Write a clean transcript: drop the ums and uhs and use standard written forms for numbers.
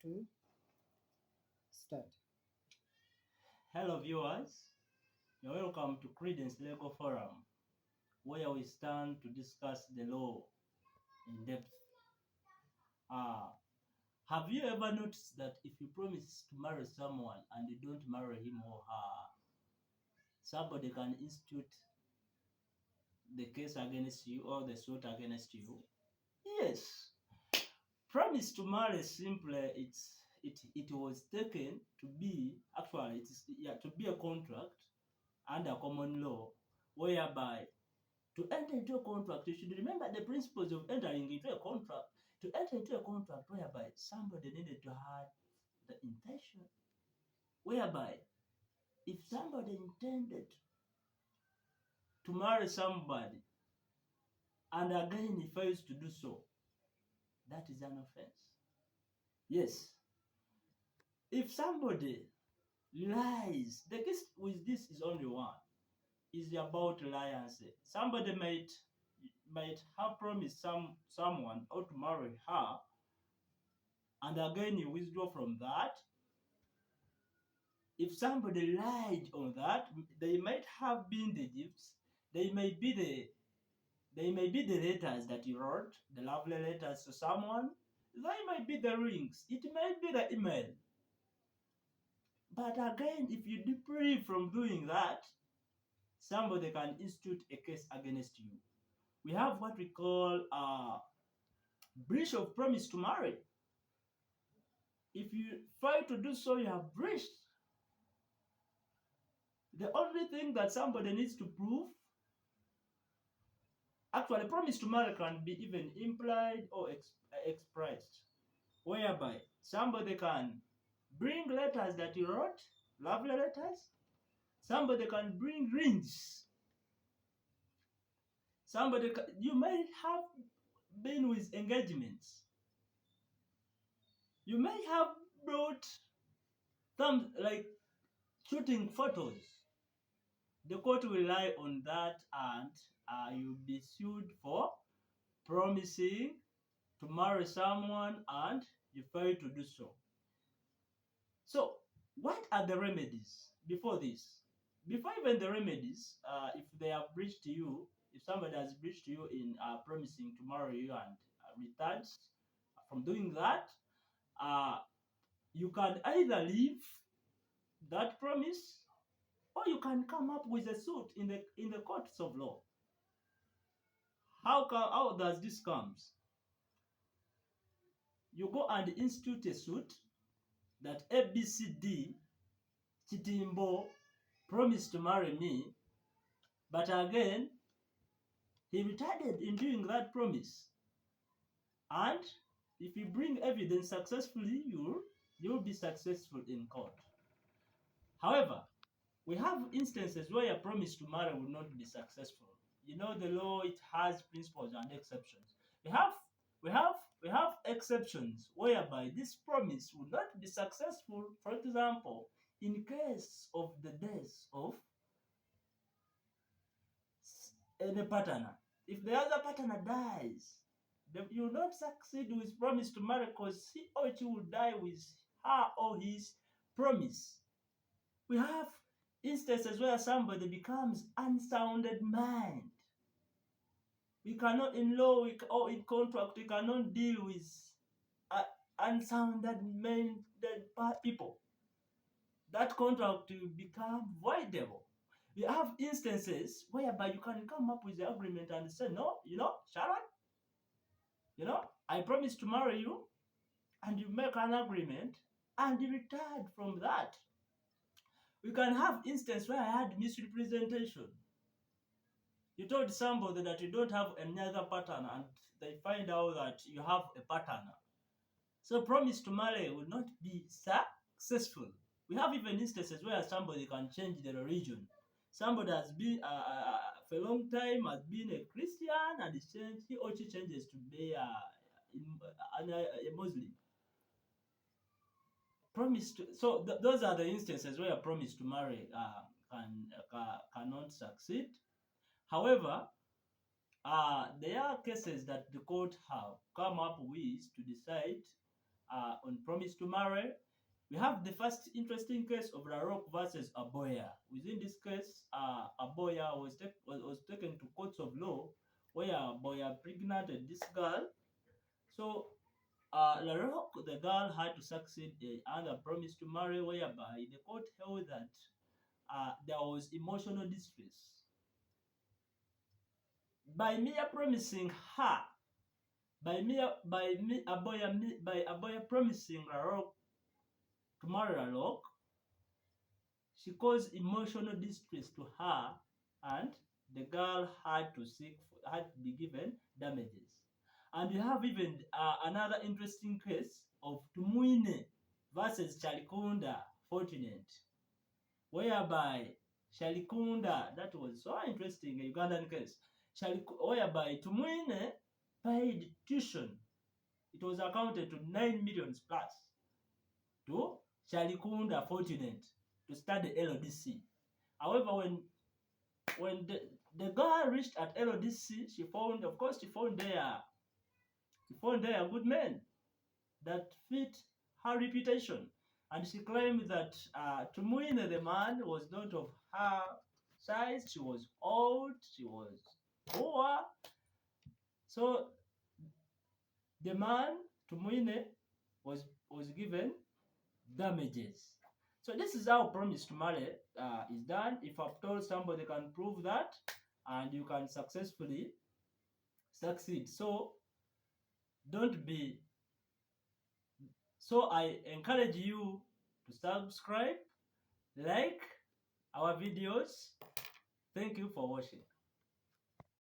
to start. Hello viewers, you're welcome to Credence Legal Forum, where we stand to discuss the law in depth. Uh, have you ever noticed that if you promise to marry someone and you don't marry him or her, somebody can institute the case against you or the suit against you? Yes, promise to marry simply it was taken to be to be a contract under common law whereby to enter into a contract, you should remember the principles of entering into a contract. To enter into a contract whereby somebody needed to have the intention, whereby if somebody intended to marry somebody and again he fails to do so, that is an offense. Yes, if somebody lies, the case with this is only one, is about reliance. Somebody might have promised someone or to marry her, and again you withdraw from that. If somebody lied on that, they might have been the gifts, they may be the letters that you wrote, the lovely letters to someone, they might be the rings, it might be the email. But again, if you deprive from doing that, somebody can institute a case against you. We have what we call breach of promise to marry. If you fail to do so, you have breached. The only thing that somebody needs to prove, actually, promise to marry can be even implied or expressed, whereby somebody can bring letters that you wrote, lovely letters. Somebody can bring rings. You may have been with engagements. You may have brought some like shooting photos. The court will rely on that, and you'll be sued for promising to marry someone and you fail to do so. So, what are the remedies before this? Before even the remedies, if they have breached you, if somebody has breached you in promising to marry you and retards from doing that, uh, you can either leave that promise or you can come up with a suit in the courts of law. How does this comes? You go and institute a suit that ABCD Chitimbo promised to marry me, but again, he retarded in doing that promise. And if you bring evidence successfully, you'll be successful in court. However, we have instances where a promise to marry will not be successful. You know, the law, it has principles and exceptions. We have exceptions whereby this promise will not be successful. For example, in case of the death of any partner. If the other partner dies, you will not succeed with promise to marry because he or she will die with her or his promise. We have instances where somebody becomes unsounded mind. We cannot, in law or in contract, we cannot deal with uh, unsounded minded people. That contract will become voidable. We have instances whereby you can come up with the agreement and say, no, Sharon, I promise to marry you, and you make an agreement and you retired from that. We can have instance where I had misrepresentation. You told somebody that you don't have another pattern and they find out that you have a pattern. So promise to marry will not be successful. We have even instances where somebody can change their religion. Somebody has been for a long time has been a Christian and he or she changes to be a Muslim. Those are the instances where a promise to marry cannot succeed. However, there are cases that the court have come up with to decide on promise to marry. We have the first interesting case of Laroque versus Aboya. Within this case, Aboya was taken to courts of law where Aboya impregnated this girl. So Laroque, the girl, had to succeed under promise to marry, whereby the court held that there was emotional distress. By mere promising her, by Aboya promising Laroque to marry Laroque, she caused emotional distress to her, and the girl had to be given damages. And we have even another interesting case of Tumuine versus Chalikunda Fortunate, whereby Chalikunda, that was so interesting, a Ugandan case, whereby Tumuine paid tuition. It was accounted to 9 million plus to Chalikunda Fortunate to study LDC. However, when the girl reached at LDC, she found there good men that fit her reputation, and she claimed that Tumuine, the man, was not of her size. She was old, she was poor. So the man Tumuine was given damages. So this is how promise to marry is done. If I've told somebody can prove that, and you can successfully succeed. So don't be. So I encourage you to subscribe, like our videos. Thank you for watching.